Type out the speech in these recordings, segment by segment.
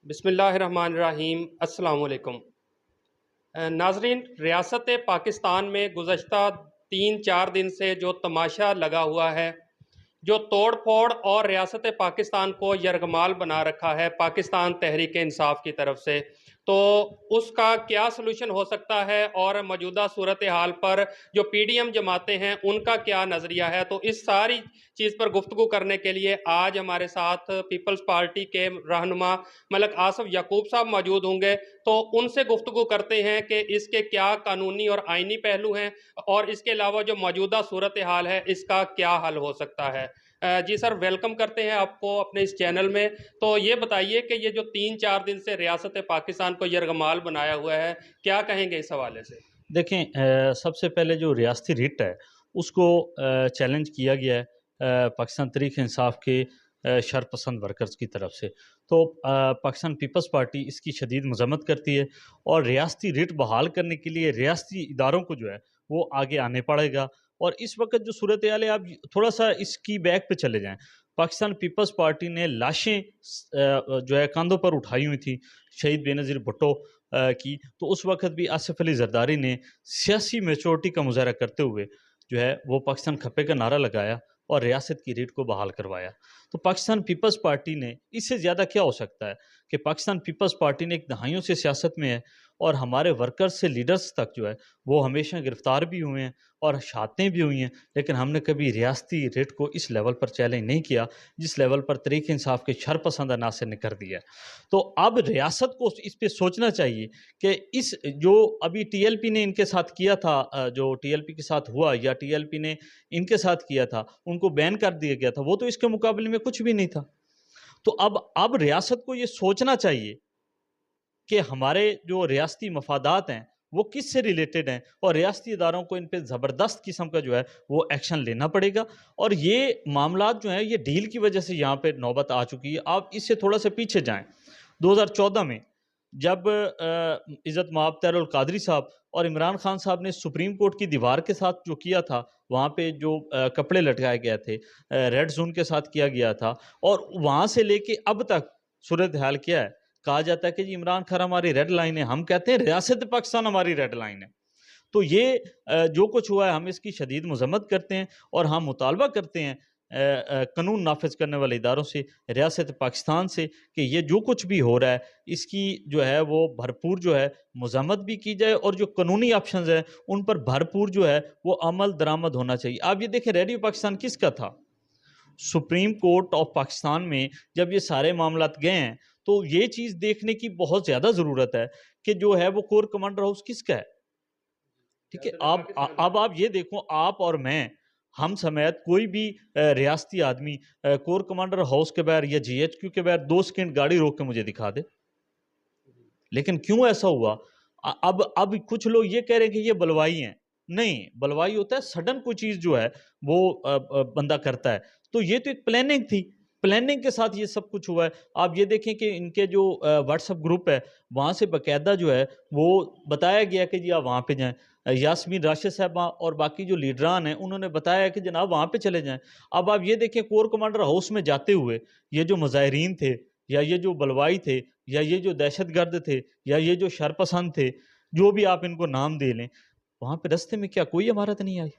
बिस्मिल्लाहिर्रहमानिर्रहीम अस्सलाम वालेकुम। नाजरीन, रियासत पाकिस्तान में गुज़श्ता 3-4 दिन से जो तमाशा लगा हुआ है, जो तोड़ फोड़ और रियासत पाकिस्तान को यरगमाल बना रखा है पाकिस्तान तहरीक इंसाफ की तरफ से, तो उसका क्या सलूशन हो सकता है और मौजूदा सूरत हाल पर जो पीडीएम जमातें हैं उनका क्या नज़रिया है, तो इस सारी चीज़ पर गुफ्तगू करने के लिए आज हमारे साथ पीपल्स पार्टी के रहनुमा मलक आसफ याकूब साहब मौजूद होंगे। तो उनसे गुफ्तगू करते हैं कि इसके क्या कानूनी और आइनी पहलू हैं और इसके अलावा जो मौजूदा सूरत हाल है इसका क्या हल हो सकता है। जी सर, वेलकम करते हैं आपको अपने इस चैनल में। तो ये बताइए कि ये जो 3-4 दिन से रियासत पाकिस्तान को यरगमाल बनाया हुआ है, क्या कहेंगे इस हवाले से? देखें, सबसे पहले जो रियासती रिट है उसको चैलेंज किया गया है पाकिस्तान तहरीक इंसाफ के शरपसंद वर्कर्स की तरफ से। तो पाकिस्तान पीपल्स पार्टी इसकी शदीद मजम्मत करती है और रियासती रिट बहाल करने के लिए रियासती इदारों को जो है वो आगे आने पड़ेगा। और इस वक्त जो सूरत हाल है, आप थोड़ा सा इसकी बैक पे चले जाएं। पाकिस्तान पीपल्स पार्टी ने लाशें जो है कंधों पर उठाई हुई थी शहीद बेनज़ीर भुट्टो की। तो उस वक़्त भी आसिफ अली ज़रदारी ने सियासी मैच्योरिटी का मुज़ाहरा करते हुए जो है वो पाकिस्तान खप्पे का नारा लगाया और रियासत की रीढ़ को बहाल करवाया। तो पाकिस्तान पीपल्स पार्टी ने इससे ज़्यादा क्या हो सकता है कि पाकिस्तान पीपल्स पार्टी ने एक दहाइयों से सियासत में है और हमारे वर्कर्स से लीडर्स तक जो है वो हमेशा गिरफ्तार भी हुए हैं और शहादतें भी हुई हैं, लेकिन हमने कभी रियासती रेट को इस लेवल पर चैलेंज नहीं किया जिस लेवल पर तहरीक इंसाफ के शरपसंद अनासर ने कर दिया है। तो अब रियासत को इस पे सोचना चाहिए कि इस जो अभी टीएलपी ने इनके साथ किया था, जो टीएलपी के साथ हुआ या टीएलपी ने इनके साथ किया था, उनको बैन कर दिया गया था, वो तो इसके मुकाबले में कुछ भी नहीं था। तो अब रियासत को ये सोचना चाहिए कि हमारे जो रियासती मफादात हैं वो किससे रिलेटेड हैं और रियासती इदारों को इन पे ज़बरदस्त किस्म का जो है वो एक्शन लेना पड़ेगा। और ये मामलात जो हैं ये डील की वजह से यहाँ पे नौबत आ चुकी है। आप इससे थोड़ा सा पीछे जाएं, 2014 में जब इज़्ज़त माब तैरुल कादरी साहब और इमरान खान साहब ने सुप्रीम कोर्ट की दीवार के साथ जो किया था, वहाँ पे जो कपड़े लटकाए गए थे, रेड जोन के साथ किया गया था, और वहाँ से लेके अब तक सूरत हाल क्या है? कहा जाता है कि जी इमरान खान हमारी रेड लाइन है, हम कहते हैं रियासत पाकिस्तान हमारी रेड लाइन है। तो ये जो कुछ हुआ है हम इसकी शदीद मजम्मत करते हैं और हम मुतालबा करते हैं कानून नाफिज करने वाले इदारों से, रियासत पाकिस्तान से, कि ये जो कुछ भी हो रहा है इसकी जो है वो भरपूर जो है मजम्मत भी की जाए और जो कानूनी ऑप्शंस हैं उन पर भरपूर जो है वो अमल दरामद होना चाहिए। आप ये देखें, रेडियो पाकिस्तान किसका था? सुप्रीम कोर्ट ऑफ पाकिस्तान में जब ये सारे मामलात गए हैं तो ये चीज़ देखने की बहुत ज़्यादा ज़रूरत है कि जो है वो कोर कमांडर हाउस किसका है। ठीक है, अब आप ये देखो, आप और मैं, हम समेत कोई भी रियासती आदमी कोर कमांडर हाउस के बाहर या जीएचक्यू के बाहर 2 सेकंड गाड़ी रोक के मुझे दिखा दे। लेकिन क्यों ऐसा हुआ? अब कुछ लोग ये कह रहे हैं कि ये बलवाई हैं। नहीं, बलवाई होता है सडन कोई चीज़ जो है वो बंदा करता है। तो ये तो एक प्लानिंग थी। प्लानिंग के साथ ये सब कुछ हुआ है। आप ये देखें कि इनके जो व्हाट्सएप ग्रुप है, वहाँ से बाकायदा जो है वो बताया गया कि जी आप वहाँ पे जाएँ। यास्मीन राशिद साहिबा और बाकी जो लीडरान हैं उन्होंने बताया कि जनाब वहाँ पे चले जाएँ। अब आप ये देखें, कोर कमांडर हाउस में जाते हुए ये जो मुज़ाहिरीन थे या ये जो बलवाई थे या ये जो दहशतगर्द थे या ये जो शरपसंद थे, जो भी आप इनको नाम दे लें, वहाँ पे रास्ते में क्या कोई इमारत नहीं आई?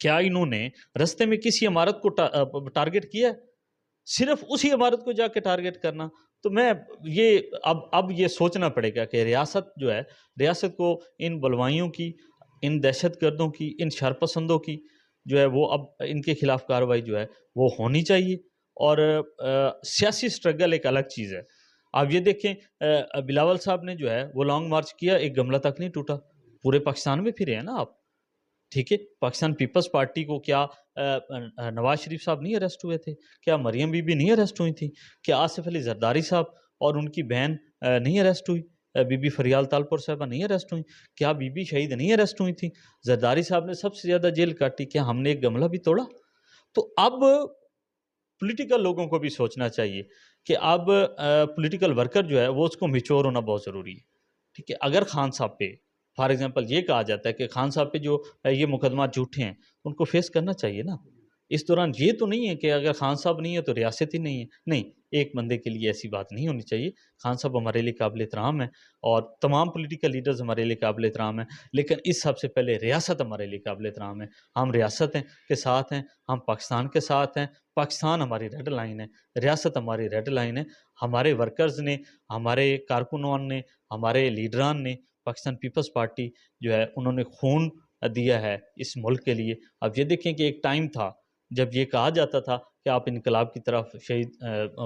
क्या इन्होंने रास्ते में किसी इमारत को टारगेट किया है? सिर्फ़ उसी इमारत को जाके टारगेट करना। तो मैं ये अब ये सोचना पड़ेगा कि रियासत जो है, रियासत को इन बलवाइयों की, इन दहशतगर्दों की, इन शरपसंदों की जो है वो अब इनके खिलाफ़ कार्रवाई जो है वो होनी चाहिए। और सियासी स्ट्रगल एक अलग चीज़ है। आप ये देखें, बिलावल साहब ने जो है वो लॉन्ग मार्च किया, एक गमला तक नहीं टूटा। पूरे पाकिस्तान में फिरे हैं ना आप। ठीक है, पाकिस्तान पीपल्स पार्टी को क्या नवाज़ शरीफ साहब नहीं अरेस्ट हुए थे? क्या मरियम बीबी नहीं अरेस्ट हुई थी? क्या आसिफ अली ज़रदारी साहब और उनकी बहन नहीं अरेस्ट हुई? बीबी फरियाल तालपुर साहिबा नहीं अरेस्ट हुई? क्या बीबी शहीद नहीं अरेस्ट हुई थी? ज़रदारी साहब ने सबसे ज़्यादा जेल काटी, क्या हमने एक गमला भी तोड़ा? तो अब पॉलिटिकल लोगों को भी सोचना चाहिए कि अब पॉलिटिकल वर्कर जो है वो उसको मैच्योर होना बहुत ज़रूरी है। ठीक है, अगर खान साहब पे फॉर एग्जांपल ये कहा जाता है कि खान साहब पे जो ये मुकदमा झूठे हैं, उनको फेस करना चाहिए ना। इस दौरान ये तो नहीं है कि अगर खान साहब नहीं है तो रियासत ही नहीं है, नहीं, एक बंदे के लिए ऐसी बात नहीं होनी चाहिए। खान साहब हमारे लिए काबिल एहतराम हैं और तमाम पॉलिटिकल लीडर्स हमारे लिए काबिल एहतराम हैं, लेकिन इस सबसे पहले रियासत हमारे लिए काबिल एहतराम है। हम रियासत हैं के साथ हैं, हम पाकिस्तान के साथ हैं, पाकिस्तान हमारी रेड लाइन है, रियासत हमारी रेड लाइन है। हमारे वर्कर्स ने, हमारे कारकुनों ने, हमारे लीडरान ने, पाकिस्तान पीपल्स पार्टी जो है उन्होंने खून दिया है इस मुल्क के लिए। अब ये देखें कि एक टाइम था जब ये कहा जाता था कि आप इनकलाब की तरफ शहीद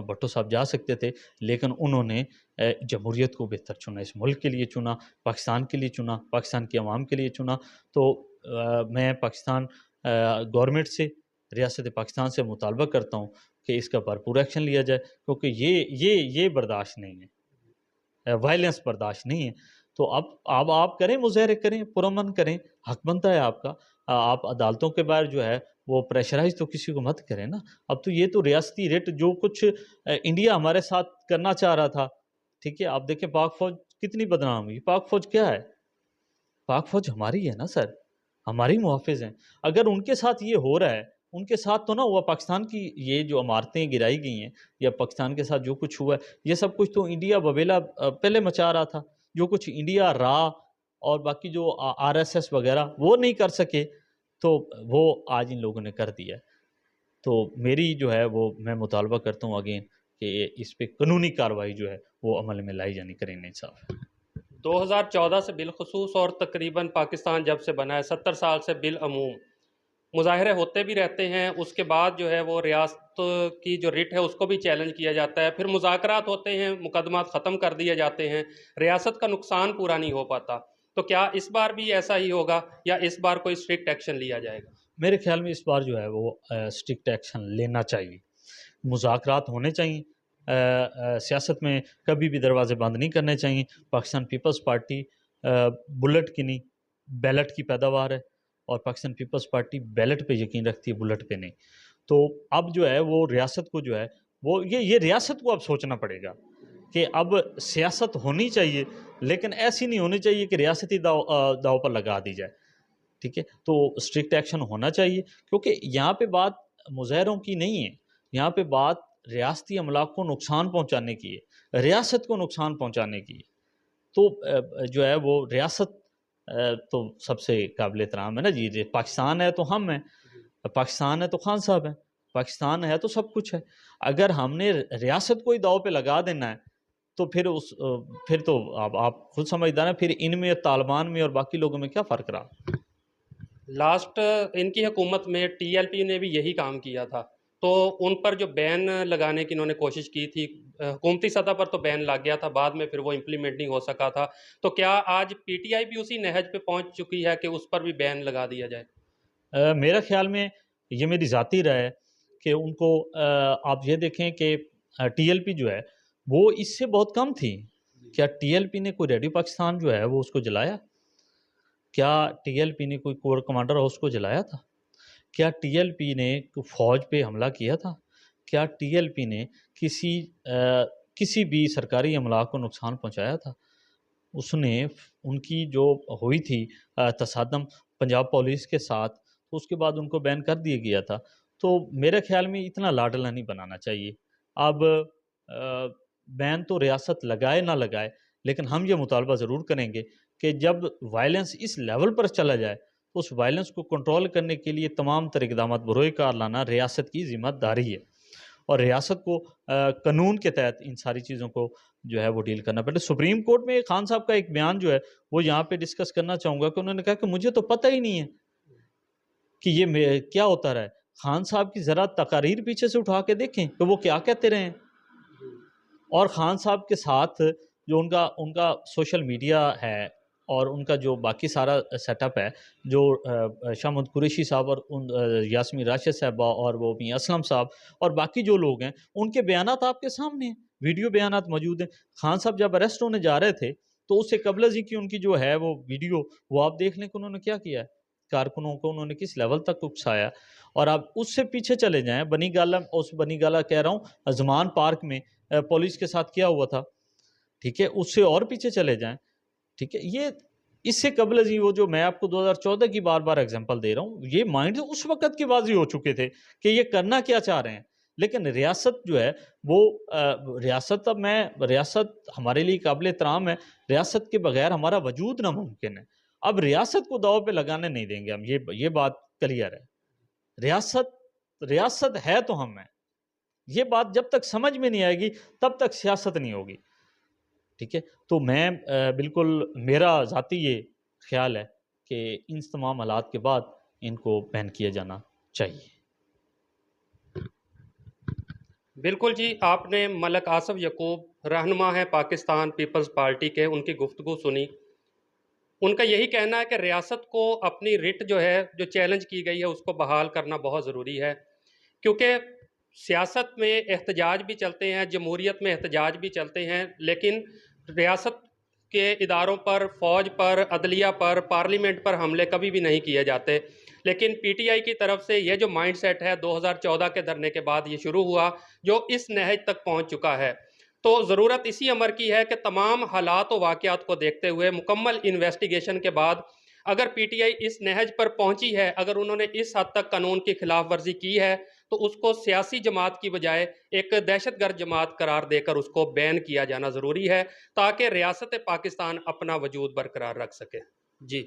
भुट्टो साहब जा सकते थे, लेकिन उन्होंने जमहूरियत को बेहतर चुना, इस मुल्क के लिए चुना, पाकिस्तान के लिए चुना, पाकिस्तान की आवाम के लिए चुना। तो मैं पाकिस्तान गवर्नमेंट से, रियासत पाकिस्तान से मुतालबा करता हूँ कि इसका भरपूर एक्शन लिया जाए, क्योंकि ये बर्दाश्त नहीं है, वायलेंस बर्दाश्त नहीं है। तो अब आप करें, मुज़ाहरे करें, पुरअमन करें, हक बनता है आपका। आप अदालतों के बाहर जो है वो प्रेशराइज़ तो किसी को मत करें ना। अब तो ये तो रियासती रेट जो कुछ इंडिया हमारे साथ करना चाह रहा था, ठीक है? आप देखें पाक फ़ौज कितनी बदनाम हुई। पाक फ़ौज क्या है? पाक फ़ौज हमारी है ना सर, हमारी मुहाफ़िज़ हैं। अगर उनके साथ ये हो रहा है, उनके साथ तो ना हुआ, पाकिस्तान की ये जो इमारतें गिराई गई हैं या पाकिस्तान के साथ जो कुछ हुआ है, ये सब कुछ तो इंडिया बवेला पहले मचा रहा था। जो कुछ इंडिया, रा और बाकी जो आरएसएस वगैरह वो नहीं कर सके, तो वो आज इन लोगों ने कर दिया है। तो मेरी जो है वो मैं मुतालबा करता हूँ अगेन कि इस पे कानूनी कार्रवाई जो है वो अमल में लाई जानी, करें इंसाफ। 2014 से बिलखुसूस और तकरीबन पाकिस्तान जब से बना है 70 साल से बिलअमूम मुज़ाहरे होते भी रहते हैं। उसके बाद जो है वो रियासत की जो रिट है उसको भी चैलेंज किया जाता है, फिर मुज़ाकरात होते हैं, मुकदमात ख़त्म कर दिए जाते हैं, रियासत का नुकसान पूरा नहीं हो पाता। तो क्या इस बार भी ऐसा ही होगा या इस बार कोई स्ट्रिक्ट एक्शन लिया जाएगा? मेरे ख्याल में इस बार जो है वो स्ट्रिक्ट एक्शन लेना चाहिए, मुज़ाकरात होने चाहिए। सियासत में कभी भी दरवाज़े बंद नहीं करने चाहिए। पाकिस्तान पीपल्स पार्टी बुलेट की नहीं, बैलेट की पैदावार है और पाकिस्तान पीपल्स पार्टी बैलेट पे यकीन रखती है, बुलेट पे नहीं। तो अब जो है वो रियासत को जो है वो ये रियासत को अब सोचना पड़ेगा कि अब सियासत होनी चाहिए, लेकिन ऐसी नहीं होनी चाहिए कि रियासती दाँव पर लगा दी जाए। ठीक है? तो स्ट्रिक्ट एक्शन होना चाहिए, क्योंकि यहाँ पे बात मुज़ाहरों की नहीं है, यहाँ पे बात रियासती अमलाक को नुकसान पहुँचाने की है, रियासत को नुकसान पहुँचाने की है। तो जो है वो रियासत तो सबसे काबिल एहतराम है ना जी, पाकिस्तान है तो हम हैं, पाकिस्तान है तो खान साहब हैं, पाकिस्तान है तो सब कुछ है। अगर हमने रियासत को ही दाँव पे लगा देना है, तो फिर तो आप खुद समझदार हैं, फिर इनमें, तालिबान में और बाकी लोगों में क्या फ़र्क रहा? लास्ट इनकी हुकूमत में टीएलपी ने भी यही काम किया था, तो उन पर जो बैन लगाने की इन्होंने कोशिश की थी, हुकूमती सतह पर तो बैन लग गया था, बाद में फिर वो इम्प्लीमेंट नहीं हो सका था। तो क्या आज पीटीआई भी उसी नहज पे पहुंच चुकी है कि उस पर भी बैन लगा दिया जाए? मेरा ख़्याल में ये मेरी ज़ाती राय है कि उनको आप ये देखें कि टीएलपी जो है वो इससे बहुत कम थी। क्या टीएलपी ने कोई रेडियो पाकिस्तान जो है वो उसको जलाया? क्या टीएलपी ने कोई कोर कमांडर हाउस को जलाया था? क्या टीएलपी ने फ़ौज पे हमला किया था? क्या टीएलपी ने किसी भी सरकारी अमलाक को नुकसान पहुँचाया था? उसने उनकी जो हुई थी तसादम पंजाब पुलिस के साथ, तो उसके बाद उनको बैन कर दिया गया था। तो मेरे ख़्याल में इतना लाडला नहीं बनाना चाहिए। अब बैन तो रियासत लगाए ना लगाए, लेकिन हम ये मुतालबा ज़रूर करेंगे कि जब वायलेंस इस लेवल पर चला जाए, तो उस वायलेंस को कंट्रोल करने के लिए तमाम तर इक़दामात बरोए कार लाना रियासत की ज़िम्मेदारी है। और रियासत को कानून के तहत इन सारी चीज़ों को जो है वो डील करना पड़े। सुप्रीम कोर्ट में खान साहब का एक बयान जो है वो यहाँ पे डिस्कस करना चाहूँगा कि उन्होंने कहा कि मुझे तो पता ही नहीं है कि ये क्या होता रहा है। खान साहब की ज़रा तकारीर पीछे से उठा के देखें कि वो क्या कहते रहे हैं। और खान साहब के साथ जो उनका उनका सोशल मीडिया है और उनका जो बाकी सारा सेटअप है, जो शाह महमूद कुरैशी साहब और यास्मीन राशिद साहबा और वो मियां असलम साहब और बाकी जो लोग हैं, उनके बयानात आपके सामने हैं, वीडियो बयानात मौजूद हैं। खान साहब जब अरेस्ट होने जा रहे थे, तो उससे कबल ही की उनकी जो है वो वीडियो, वो आप देख लें कि उन्होंने क्या किया है, कारकुनों को उन्होंने किस लेवल तक उकसाया। और आप उससे पीछे चले जाएँ, बनी गाला, उस बनी गाला कह रहा हूँ, ज़मान पार्क में पुलिस के साथ क्या हुआ था, ठीक है? उससे और पीछे चले जाएँ, ठीक है? ये इससे कबल जी वो जो मैं आपको 2014 की बार-बार एग्ज़ाम्पल दे रहा हूँ, ये माइंड उस वक़्त के बाज़ी हो चुके थे कि ये करना क्या चाह रहे हैं। लेकिन रियासत जो है वो रियासत हमारे लिए काबिल-एहतराम है, रियासत के बगैर हमारा वजूद नामुमकिन है। अब रियासत को दाँव पे लगाने नहीं देंगे हम, ये बात क्लियर है। रियासत रियासत है तो हम हैं। ये बात जब तक समझ में नहीं आएगी, तब तक सियासत नहीं होगी। ठीक है? तो मैं बिल्कुल मेरा ज़ाती ये ख़्याल है कि इन तमाम हालात के बाद इनको बैन किया जाना चाहिए। बिल्कुल जी, आपने मलक आसफ़ यकूब रहनुमा हैं पाकिस्तान पीपल्स पार्टी के, उनकी गुफ्तगू सुनी। उनका यही कहना है कि रियासत को अपनी रिट जो है, जो चैलेंज की गई है, उसको बहाल करना बहुत ज़रूरी है। क्योंकि सियासत में एहतजाज भी चलते हैं, जमहूरियत में एहतजाज भी चलते हैं, लेकिन रियासत के इदारों पर, फ़ौज पर, अदलिया पर, पार्लियामेंट पर हमले कभी भी नहीं किए जाते। लेकिन पीटीआई की तरफ से ये जो माइंडसेट है 2014 के धरने के बाद ये शुरू हुआ, जो इस नहज तक पहुँच चुका है। तो ज़रूरत इसी अमर की है कि तमाम हालात व वाक़यात को देखते हुए मुकम्मल इन्वेस्टिगेशन के बाद अगर पीटीआई इस नहज पर पहुंची है, अगर उन्होंने इस हद तक कानून की खिलाफ वर्जी की है, तो उसको सियासी जमात की बजाय एक दहशतगर्द जमात करार देकर उसको बैन किया जाना ज़रूरी है, ताकि रियासत पाकिस्तान अपना वजूद बरकरार रख सके। जी।